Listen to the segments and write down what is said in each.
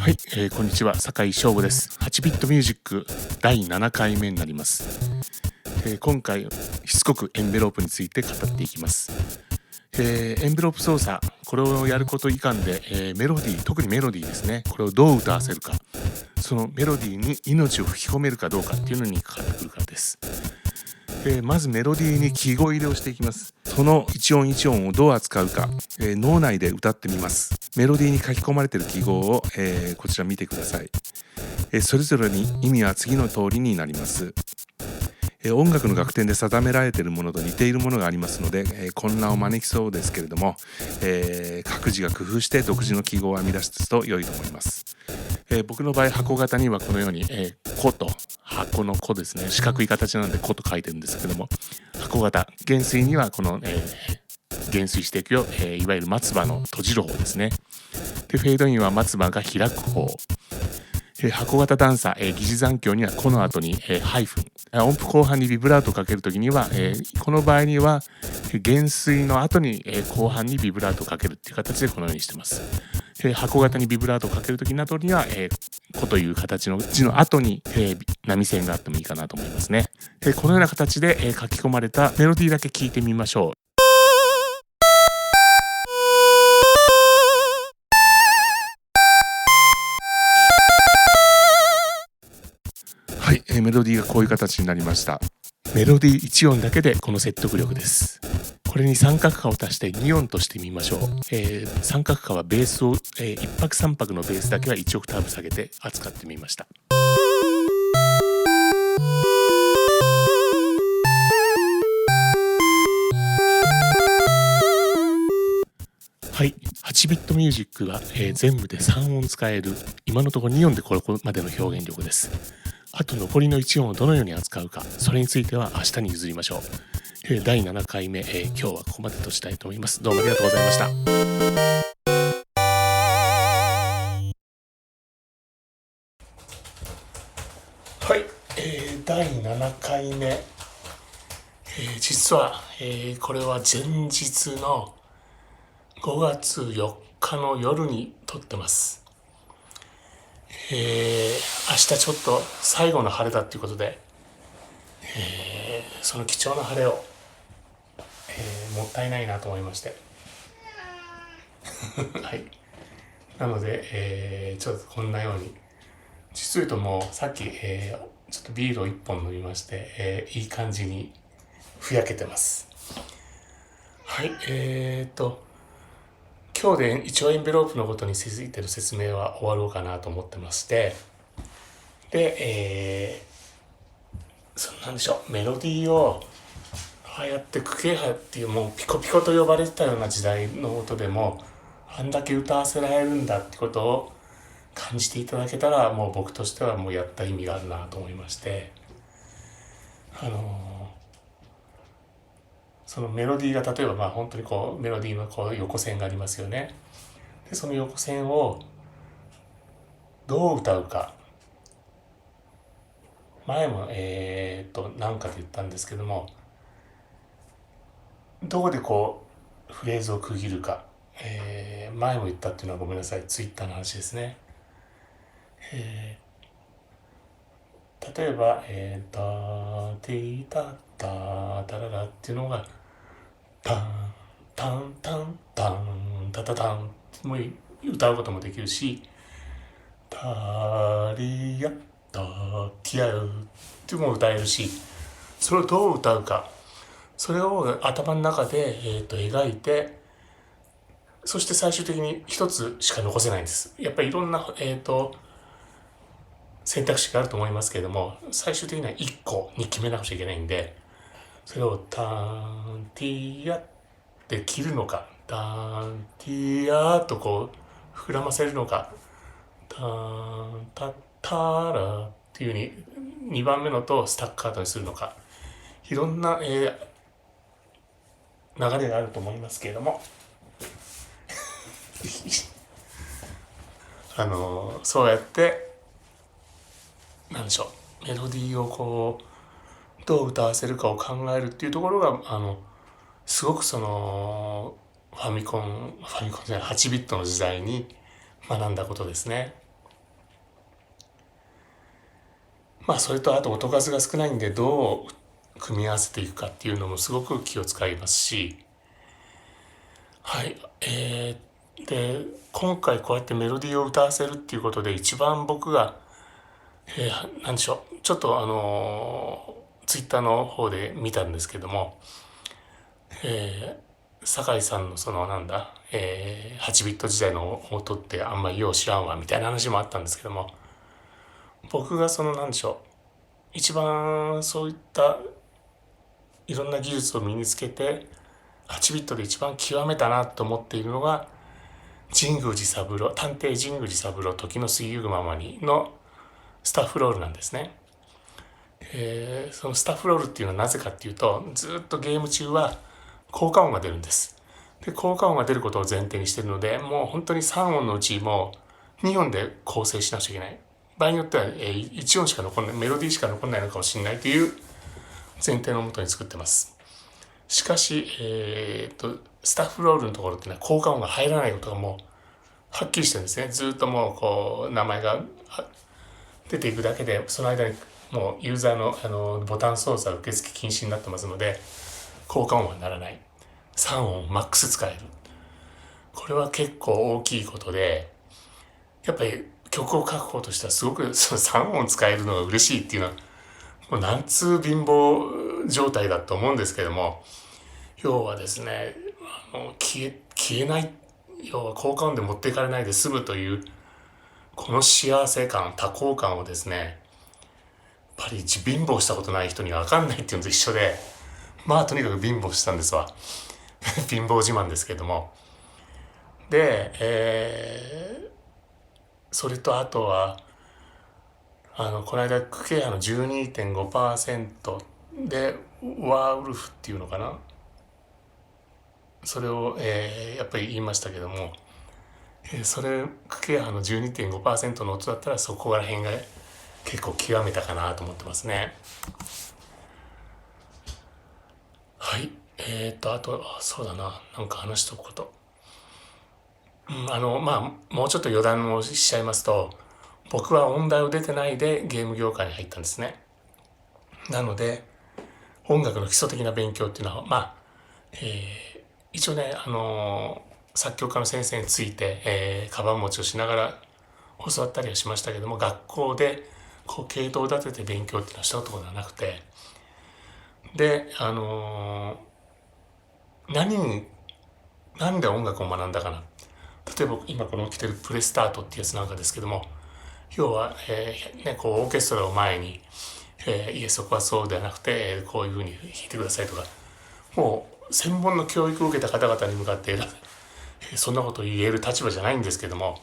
はい、こんにちは、酒井翔吾です。8ビットミュージック第7回目になります。今回しつこくエンベロープについて語っていきます。エンベロープ操作、これをやること以下で、メロディー、特にメロディーですね、これをどう歌わせるか、そのメロディーに命を吹き込めるかどうかっていうのにかかってくるからです。まずメロディーに記号入れをしていきます。その一音一音をどう扱うか、脳内で歌ってみます。メロディーに書き込まれている記号を、こちら見てください。それぞれに意味は次の通りになります。音楽の楽典で定められているものと似ているものがありますので、混乱を招きそうですけれども、各自が工夫して独自の記号を編み出すと良いと思います。僕の場合箱型にはこのように「こ」と箱の「こ」ですね、四角い形なので「こ」と書いてるんですけども、箱型減衰にはこの、減衰していくよ、いわゆる松葉の閉じる方ですね。でフェードインは松葉が開く方。箱型段差、疑似残響にはこの後に、ハイフン。音符後半にビブラートをかけるときには、この場合には減衰の後に、後半にビブラートをかけるっていう形でこのようにしてます。箱型にビブラートをかけるときなどには、こという形の字の後に、波線があってもいいかなと思いますね。このような形で、書き込まれたメロディーだけ聞いてみましょう。はい、メロディーがこういう形になりました。メロディー1音だけでこの説得力です。これに三角化を足して2音としてみましょう。三角化はベースを、1拍3拍のベースだけは1オクターブ下げて扱ってみました。はい、8ビットミュージックは、全部で3音使える、今のところ2音でこれまでの表現力です。あと残りの1音をどのように扱うか、それについては明日に譲りましょう。第7回目、今日はここまでとしたいと思います。どうもありがとうございました。はい、第7回目、実は、これは前日の5月4日の夜に撮ってます。明日ちょっと最後の晴れだっていうことで、その貴重な晴れを、もったいないなと思いましてはい、なので、ちょっとこんなように実を言うともうさっき、ちょっとビールを1本飲みまして、いい感じにふやけてます。はい、今日で一応エンベロープのことについての説明は終わろうかなと思ってまして、で、なんでしょう、メロディーをああやってクケハっていうもうピコピコと呼ばれてたような時代の音でもあんだけ歌わせられるんだってことを感じていただけたら、もう僕としてはもうやった意味があるなと思いまして、そのメロディーが例えば本当にこうメロディーのこう横線がありますよね。でその横線をどう歌うか、前もなんかで言ったんですけども、どこでこうフレーズを区切るか、前も言ったっていうのはごめんなさい、ツイッターの話ですね。例えばタティタタタララっていうのがタンタンタンタンタタタンも歌うこともできるし、タリヤタティアウっていうのも歌えるし、それをどう歌うか、それを頭の中で、描いて、そして最終的に一つしか残せないんです。やっぱりいろんな、選択肢があると思いますけれども、最終的には1個に決めなくちゃいけないんで、それをタンティアって切るのか、タンティアとこう膨らませるのか、タンタタラっていうふうに2番目のとスタッカートにするのか、いろんな、流れがあると思いますけれどもそうやってなんでしょう、メロディーをこうどう歌わせるかを考えるっていうところがすごくそのファミコンじゃない8ビットの時代に学んだことですね。それとあと音数が少ないんでどう組み合わせていくかっていうのもすごく気を使いますし、はい。で、今回こうやってメロディーを歌わせるっていうことで一番僕が、なんでしょう、ちょっとツイッターの方で見たんですけども、酒井さんのその8ビット時代の音ってあんまりよう知らんわみたいな話もあったんですけども、僕がそのなんでしょう、一番そういったいろんな技術を身につけて8ビットで一番極めたなと思っているのが神宮寺三郎、探偵神宮寺三郎時の過ぎゆくままにのスタッフロールなんですね。そのスタッフロールっていうのはなぜかっていうと、ずっとゲーム中は効果音が出るんです。で、効果音が出ることを前提にしているので、もう本当に3音のうちもう2音で構成しなくちゃいけない。場合によっては1音しか残らない、メロディーしか残らないのかもしれないという前提のもとに作ってます。しかし、スタッフロールのところっていうのは効果音が入らないことがもうはっきりしてるんですね。ずっともうこう名前が出ていくだけで、その間にもうユーザーのボタン操作受付禁止になってますので、効果音はならない。3音マックス使える。これは結構大きいことで、やっぱり曲を書く方としてはすごくその3音使えるのが嬉しいっていうのは、もうなんつう貧乏状態だと思うんですけども、要はですね、消えない、要は効果音で持っていかれないで済むという、この幸せ感、多幸感をですね、やっぱり貧乏したことない人には分かんないっていうのと一緒で、とにかく貧乏したんですわ。貧乏自慢ですけども。で、それとあとは、この間、クケアの 12.5% で、ワーウルフっていうのかな。それを、やっぱり言いましたけども、それ、クケアの 12.5% の音だったらそこら辺が結構極めたかなと思ってますね。はい。あと、そうだな。なんか話しとくこと。もうちょっと余談をしちゃいますと、僕は音大を出てないでゲーム業界に入ったんですね。なので、音楽の基礎的な勉強っていうのは、一応ね、作曲家の先生について、カバン持ちをしながら教わったりはしましたけども、学校でこう系統を立てて勉強っていうのはしたことがなくて、で、なんで音楽を学んだかな。例えば今この着てるプレスタートっていうやつなんかですけども、要は、こうオーケストラを前に、いえそこはそうではなくて、こういうふうに弾いてくださいとか、もう専門の教育を受けた方々に向かって、そんなことを言える立場じゃないんですけども、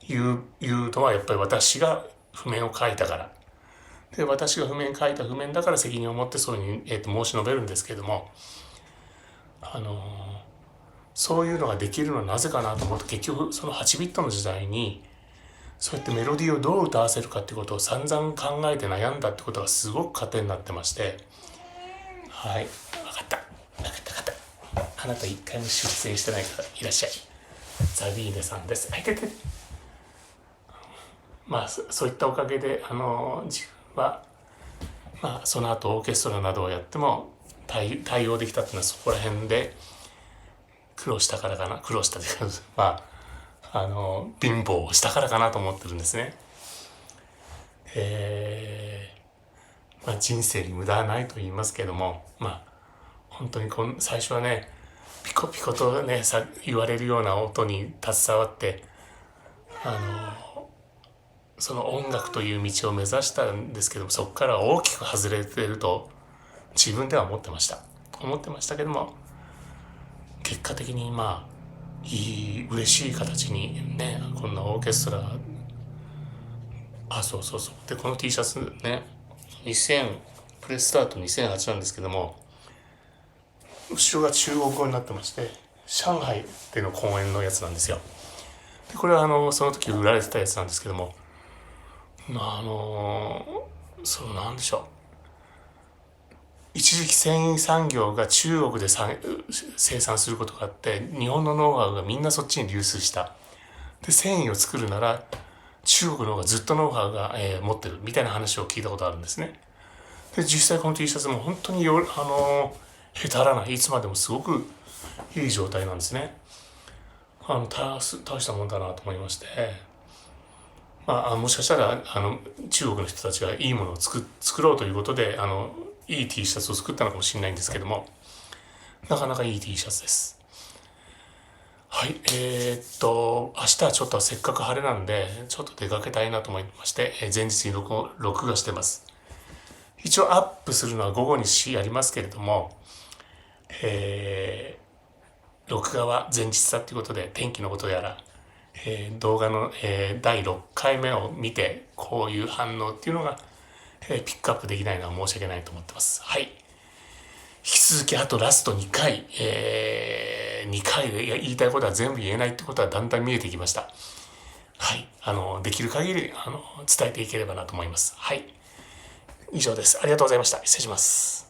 言うのはやっぱり私が譜面を書いたから。で、私が書いた譜面だから責任を持ってそういうふうに、申し述べるんですけども、そういうのができるのはなぜかなと思うと、結局その8ビットの時代にそうやってメロディーをどう歌わせるかってことを散々考えて悩んだってことがすごく糧になってまして、はい、分かったあなた一回も出演してないからいらっしゃい、ザビーネさんです。そういったおかげで自分はその後オーケストラなどをやっても対応できたっていうのはそこら辺で苦労したというか貧乏をしたからかなと思ってるんですね。人生に無駄はないと言いますけども、本当に最初はね、ピコピコとね言われるような音に携わってその音楽という道を目指したんですけども、そこから大きく外れていると自分では思ってましたけども、結果的に嬉しい形にね、こんなオーケストラ、そうでこの T シャツね、プレススタート2008なんですけども、後ろが中国語になってまして、上海での公演のやつなんですよ。でこれはその時売られてたやつなんですけども、なんでしょう、一時期繊維産業が中国で生産することがあって、日本のノウハウがみんなそっちに流出した。で繊維を作るなら中国の方がずっとノウハウが、持ってるみたいな話を聞いたことあるんですね。で、実際この T シャツも本当にへたらない、いつまでもすごくいい状態なんですね。大したもんだなと思いまして、もしかしたら中国の人たちがいいものを作ろうということでいい T シャツを作ったのかもしれないんですけども、なかなかいい T シャツです。はい、明日はちょっとせっかく晴れなんでちょっと出かけたいなと思いまして、前日に録画してます。一応アップするのは午後にやりますけれども、録画は前日だということで天気のことやら、動画の、第6回目を見てこういう反応っていうのが、ピックアップできないのは申し訳ないと思ってます。はい。引き続きあとラスト2回、2回で言いたいことは全部言えないってことはだんだん見えてきました。はい。できる限り伝えていければなと思います。はい。以上です。ありがとうございました。失礼します。